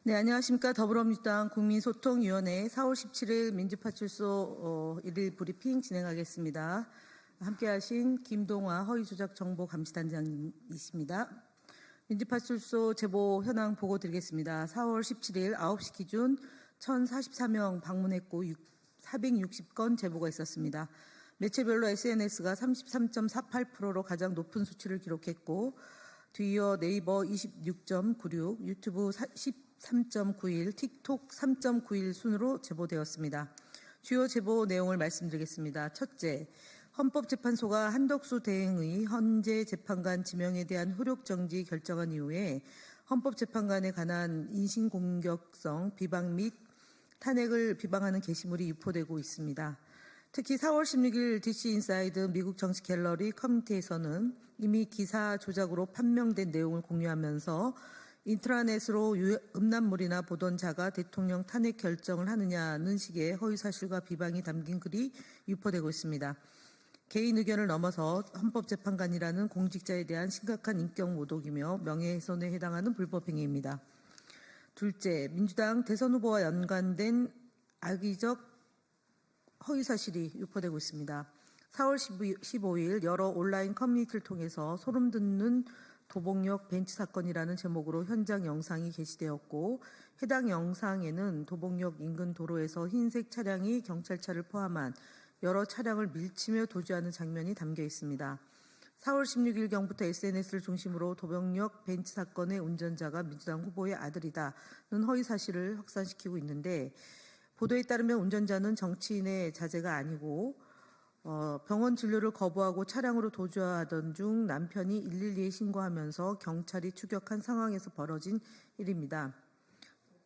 네, 안녕하십니까. 더불어민주당 국민소통위원회 4월 17일 민주파출소 1일 브리핑 진행하겠습니다. 함께하신 김동화 허위조작정보감시단장님이십니다. 민주파출소 제보 현황 보고 드리겠습니다. 4월 17일 9시 기준 1,044명 방문했고 460건 제보가 있었습니다. 매체별로 SNS가 33.48%로 가장 높은 수치를 기록했고, 뒤이어 네이버 26.96, 유튜브 13.91, 틱톡 3.91 순으로 제보되었습니다. 주요 제보 내용을 말씀드리겠습니다. 첫째, 헌법재판소가 한덕수 대행의 헌재 재판관 지명에 대한 효력 정지 결정한 이후에 헌법재판관에 관한 인신공격성 비방 및 탄핵을 비방하는 게시물이 유포되고 있습니다. 특히 4월 16일 DC인사이드 미국 정치 갤러리 커뮤니티에서는 이미 기사 조작으로 판명된 내용을 공유하면서 인트라넷으로 음란물이나 보던 자가 대통령 탄핵 결정을 하느냐는 식의 허위사실과 비방이 담긴 글이 유포되고 있습니다. 개인 의견을 넘어서 헌법재판관이라는 공직자에 대한 심각한 인격 모독이며 명예훼손에 해당하는 불법 행위입니다. 둘째, 민주당 대선 후보와 연관된 악의적 허위사실이 유포되고 있습니다. 4월 15일 여러 온라인 커뮤니티를 통해서 소름 돋는 도봉역 벤츠 사건이라는 제목으로 현장 영상이 게시되었고, 해당 영상에는 도봉역 인근 도로에서 흰색 차량이 경찰차를 포함한 여러 차량을 밀치며 도주하는 장면이 담겨 있습니다. 4월 16일경부터 SNS를 중심으로 도봉역 벤츠 사건의 운전자가 민주당 후보의 아들이다는 허위사실을 확산시키고 있는데, 보도에 따르면 운전자는 정치인의 자제가 아니고 병원 진료를 거부하고 차량으로 도주하던 중 남편이 112에 신고하면서 경찰이 추격한 상황에서 벌어진 일입니다.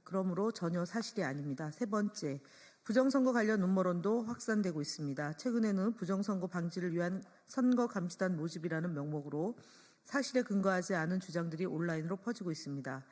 그러므로 전혀 사실이 아닙니다. 세 번째, 부정선거 관련 음모론도 확산되고 있습니다. 최근에는 부정선거 방지를 위한 선거감시단 모집이라는 명목으로 사실에 근거하지 않은 주장들이 온라인으로 퍼지고 있습니다.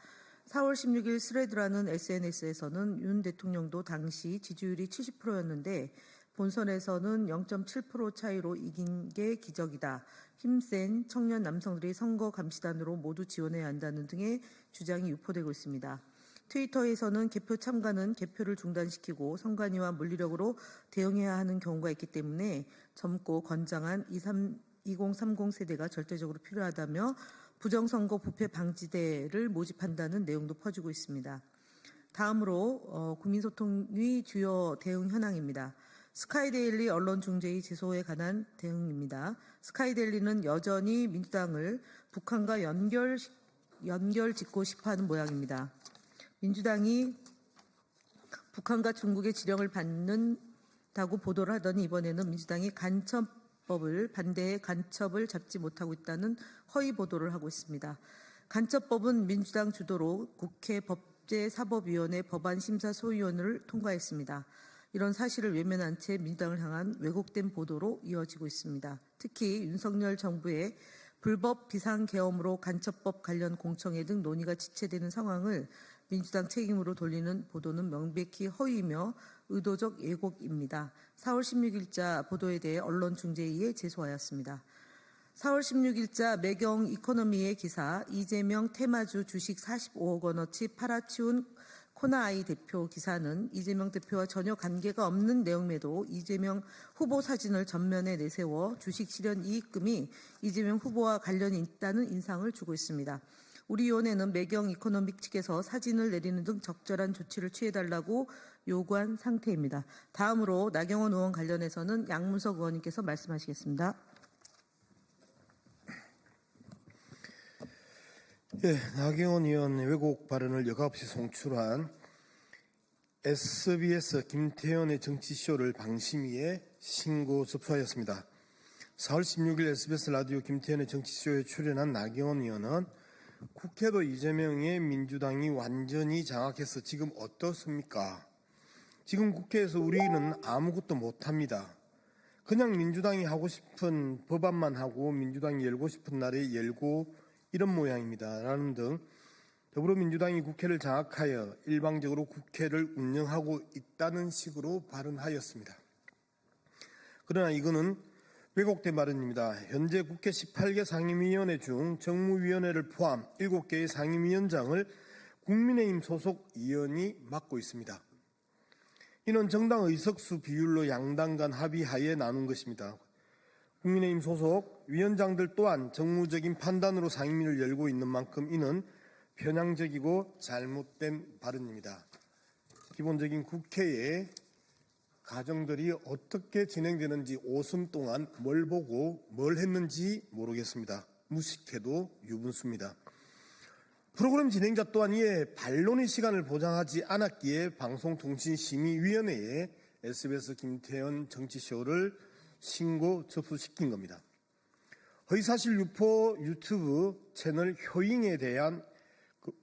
4월 16일 스레드라는 SNS에서는 윤 대통령도 당시 지지율이 70%였는데 본선에서는 0.7% 차이로 이긴 게 기적이다. 힘센 청년 남성들이 선거감시단으로 모두 지원해야 한다는 등의 주장이 유포되고 있습니다. 트위터에서는 개표 참가는 개표를 중단시키고 선관위와 물리력으로 대응해야 하는 경우가 있기 때문에 젊고 건장한 2030 세대가 절대적으로 필요하다며 부정선거 부패 방지대를 모집한다는 내용도 퍼지고 있습니다. 다음으로 국민소통위 주요 대응 현황입니다. 스카이데일리 언론중재위 제소에 관한 대응입니다. 스카이데일리는 여전히 민주당을 북한과 연결 짓고 싶어하는 모양입니다. 민주당이 북한과 중국의 지령을 받는다고 보도를 하더니 이번에는 민주당이 반대해 간첩을 잡지 못하고 있다는 허위 보도를 하고 있습니다. 간첩법은 민주당 주도로 국회 법제사법위원회 법안심사소위원회를 통과했습니다. 이런 사실을 외면한 채 민주당을 향한 왜곡된 보도로 이어지고 있습니다. 특히 윤석열 정부의 불법 비상계엄으로 간첩법 관련 공청회 등 논의가 지체되는 상황을 민주당 책임으로 돌리는 보도는 명백히 허위이며 의도적 왜곡입니다. 4월 16일자 보도에 대해 언론중재위에 제소하였습니다. 4월 16일자 매경 이코노미의 기사 이재명 테마주 주식 45억 원어치 팔아치운 코나아이 대표 기사는 이재명 대표와 전혀 관계가 없는 내용에도 이재명 후보 사진을 전면에 내세워 주식 실현 이익금이 이재명 후보와 관련이 있다는 인상을 주고 있습니다. 우리 위원회는 매경 이코노믹 측에서 사진을 내리는 등 적절한 조치를 취해달라고 요구한 상태입니다. 다음으로 나경원 의원 관련해서는 양문석 의원님께서 말씀하시겠습니다. 나경원 의원 왜곡 발언을 여과없이 송출한 SBS 김태현의 정치쇼를 방심위에 신고 접수하였습니다. 4월 16일 SBS 라디오 김태현의 정치쇼에 출연한 나경원 의원은 국회도 이재명의 민주당이 완전히 장악해서 지금 어떻습니까? 지금 국회에서 우리는 아무것도 못합니다. 그냥 민주당이 하고 싶은 법안만 하고 민주당이 열고 싶은 날에 열고 이런 모양입니다. 라는 등 더불어민주당이 국회를 장악하여 일방적으로 국회를 운영하고 있다는 식으로 발언하였습니다. 그러나 이거는 왜곡된 발언입니다. 현재 국회 18개 상임위원회 중 정무위원회를 포함 7개의 상임위원장을 국민의힘 소속 의원이 맡고 있습니다. 이는 정당 의석수 비율로 양당 간 합의하에 나눈 것입니다. 국민의힘 소속 위원장들 또한 정무적인 판단으로 상임위를 열고 있는 만큼 이는 편향적이고 잘못된 발언입니다. 기본적인 국회의 과정들이 어떻게 진행되는지 오순 동안 뭘 보고 뭘 했는지 모르겠습니다. 무식해도 유분수입니다. 프로그램 진행자 또한 이에 반론의 시간을 보장하지 않았기에 방송통신심의위원회에 SBS 김태현 정치쇼를 신고 접수시킨 겁니다. 허위사실 유포 유튜브 채널 효잉에 대한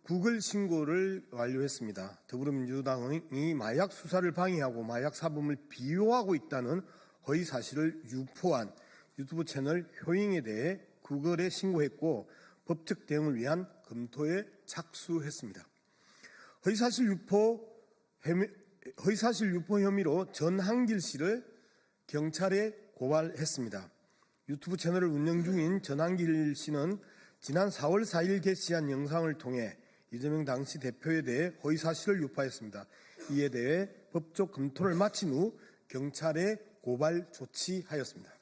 구글 신고를 완료했습니다. 더불어민주당이 마약 수사를 방해하고 마약 사범을 비호하고 있다는 허위사실을 유포한 유튜브 채널 효잉에 대해 구글에 신고했고 법적 대응을 위한 검토에 착수했습니다. 허위사실 유포 혐의로 전한길 씨를 경찰에 고발했습니다. 유튜브 채널을 운영 중인 전한길 씨는 지난 4월 4일 게시한 영상을 통해 이재명 당시 대표에 대해 허위사실을 유포했습니다. 이에 대해 법적 검토를 마친 후 경찰에 고발 조치하였습니다.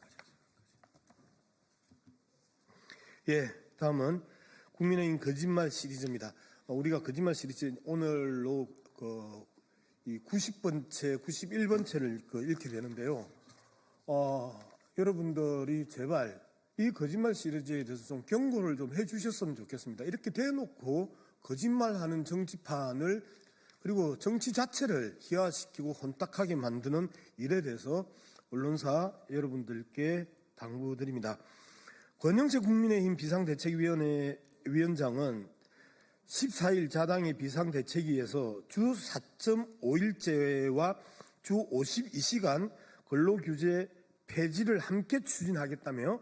다음은 국민의힘 거짓말 시리즈입니다. 우리가 거짓말 시리즈 오늘로 이 90번째, 91번째를 읽게 되는데요. 여러분들이 제발 이 거짓말 시리즈에 대해서 좀 경고를 좀 해주셨으면 좋겠습니다. 이렇게 대놓고 거짓말하는 정치판을 그리고 정치 자체를 희화시키고 혼탁하게 만드는 일에 대해서 언론사 여러분들께 당부드립니다. 권영세 국민의힘 비상대책위원회 위원장은 14일 자당의 비상대책위에서 주 4.5일제와 주 52시간 근로규제 폐지를 함께 추진하겠다며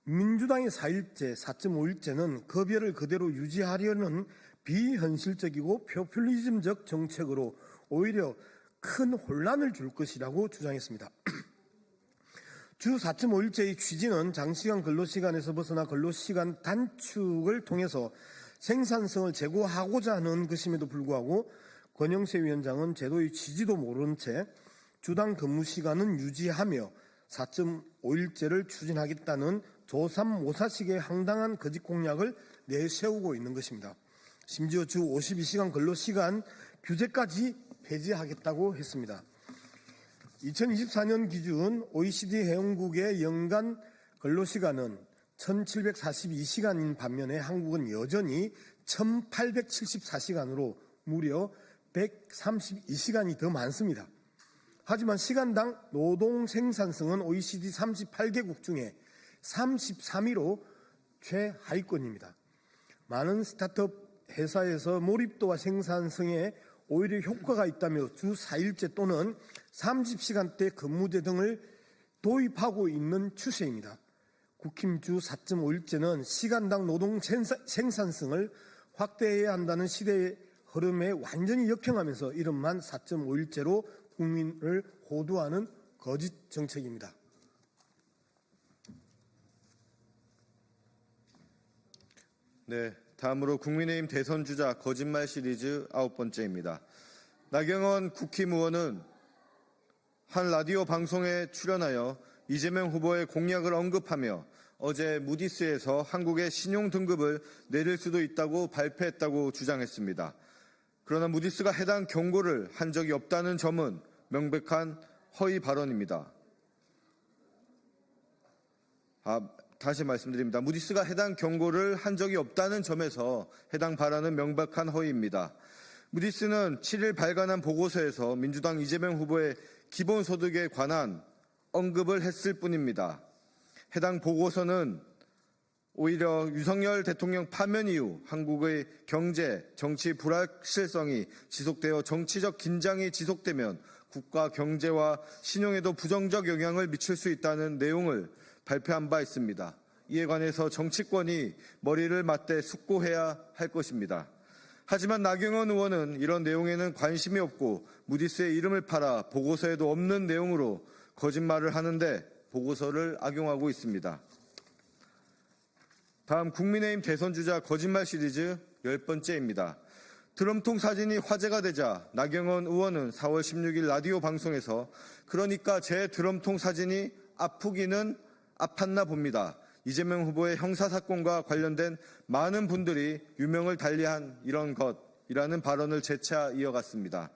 민주당의 4일제, 4.5일제는 급여를 그대로 유지하려는 비현실적이고 포퓰리즘적 정책으로 오히려 큰 혼란을 줄 것이라고 주장했습니다. 주 4.5일제의 취지는 장시간 근로시간에서 벗어나 근로시간 단축을 통해서 생산성을 제고하고자 하는 것임에도 불구하고 권영세 위원장은 제도의 취지도 모른 채 주당 근무시간은 유지하며 4.5일제를 추진하겠다는 조삼모사식의 황당한 거짓 공약을 내세우고 있는 것입니다. 심지어 주 52시간 근로시간 규제까지 폐지하겠다고 했습니다. 2024년 기준 OECD 회원국의 연간 근로시간은 1742시간인 반면에 한국은 여전히 1874시간으로 무려 132시간이 더 많습니다. 하지만 시간당 노동 생산성은 OECD 38개국 중에 33위로 최하위권입니다. 많은 스타트업 회사에서 몰입도와 생산성에 오히려 효과가 있다며 주 4일제 또는 30시간대 근무제 등을 도입하고 있는 추세입니다. 국힘 주 4.5일제는 시간당 노동 생산성을 확대해야 한다는 시대의 흐름에 완전히 역행하면서 이름만 4.5일제로 국민을 호도하는 거짓 정책입니다. 네, 다음으로 국민의힘 대선 주자 거짓말 시리즈 9번째입니다. 나경원 국힘 의원은 한 라디오 방송에 출연하여 이재명 후보의 공약을 언급하며 어제 무디스에서 한국의 신용 등급을 내릴 수도 있다고 발표했다고 주장했습니다. 그러나 무디스가 해당 경고를 한 적이 없다는 점은 명백한 허위 발언입니다. 다시 말씀드립니다. 무디스가 해당 경고를 한 적이 없다는 점에서 해당 발언은 명백한 허위입니다. 무디스는 7일 발간한 보고서에서 민주당 이재명 후보의 기본소득에 관한 언급을 했을 뿐입니다. 해당 보고서는 오히려 윤석열 대통령 파면 이후 한국의 경제, 정치 불확실성이 지속되어 정치적 긴장이 지속되면 국가 경제와 신용에도 부정적 영향을 미칠 수 있다는 내용을 발표한 바 있습니다. 이에 관해서 정치권이 머리를 맞대 숙고해야 할 것입니다. 하지만 나경원 의원은 이런 내용에는 관심이 없고 무디스의 이름을 팔아 보고서에도 없는 내용으로 거짓말을 하는데 보고서를 악용하고 있습니다. 다음 국민의힘 대선 주자 거짓말 시리즈 10번째입니다. 드럼통 사진이 화제가 되자 나경원 의원은 4월 16일 라디오 방송에서 그러니까 제 드럼통 사진이 아프기는 아팠나 봅니다. 이재명 후보의 형사사건과 관련된 많은 분들이 유명을 달리한 이런 것이라는 발언을 재차 이어갔습니다.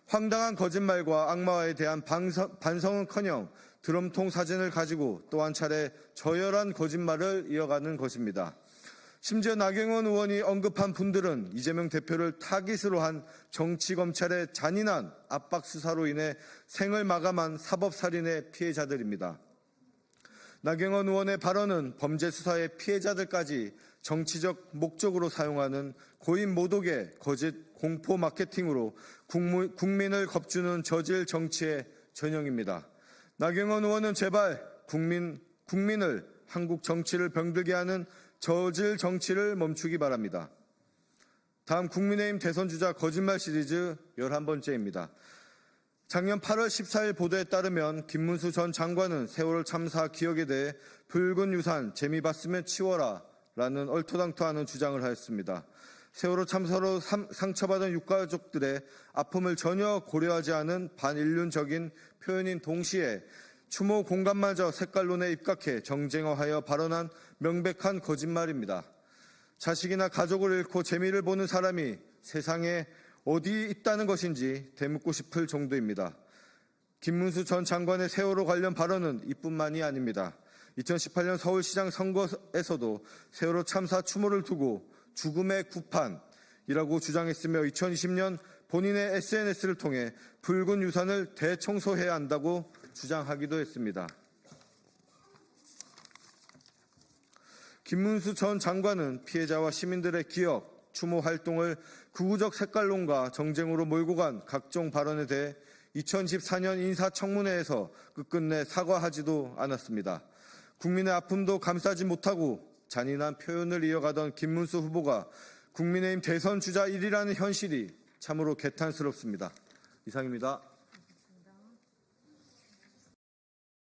황당한 거짓말과 악마화에 대한 반성은커녕 드럼통 사진을 가지고 또 한 차례 저열한 거짓말을 이어가는 것입니다. 심지어 나경원 의원이 언급한 분들은 이재명 대표를 타깃으로 한 정치검찰의 잔인한 압박 수사로 인해 생을 마감한 사법살인의 피해자들입니다. 나경원 의원의 발언은 범죄 수사의 피해자들까지 정치적 목적으로 사용하는 고인 모독의 거짓 공포 마케팅으로 국민을 겁주는 저질 정치의 전형입니다. 나경원 의원은 제발 국민을 한국 정치를 병들게 하는 저질 정치를 멈추기 바랍니다. 다음 국민의힘 대선주자 거짓말 시리즈 11번째입니다. 작년 8월 14일 보도에 따르면 김문수 전 장관은 세월호 참사 기억에 대해 붉은 유산 재미 봤으면 치워라 라는 얼토당토하는 주장을 하였습니다. 세월호 참사로 상처받은 유가족들의 아픔을 전혀 고려하지 않은 반인륜적인 표현인 동시에 추모 공간마저 색깔론에 입각해 정쟁화하여 발언한 명백한 거짓말입니다. 자식이나 가족을 잃고 재미를 보는 사람이 세상에 어디 있다는 것인지 되묻고 싶을 정도입니다. 김문수 전 장관의 세월호 관련 발언은 이뿐만이 아닙니다. 2018년 서울시장 선거에서도 세월호 참사 추모를 두고 죽음의 구판이라고 주장했으며 2020년 본인의 SNS를 통해 붉은 유산을 대청소해야 한다고 주장하기도 했습니다. 김문수 전 장관은 피해자와 시민들의 기억, 추모 활동을 극우적 색깔론과 정쟁으로 몰고 간 각종 발언에 대해 2014년 인사청문회에서 끝끝내 사과하지도 않았습니다. 국민의 아픔도 감싸지 못하고 잔인한 표현을 이어가던 김문수 후보가 국민의힘 대선 주자 1위라는 현실이 참으로 개탄스럽습니다. 이상입니다.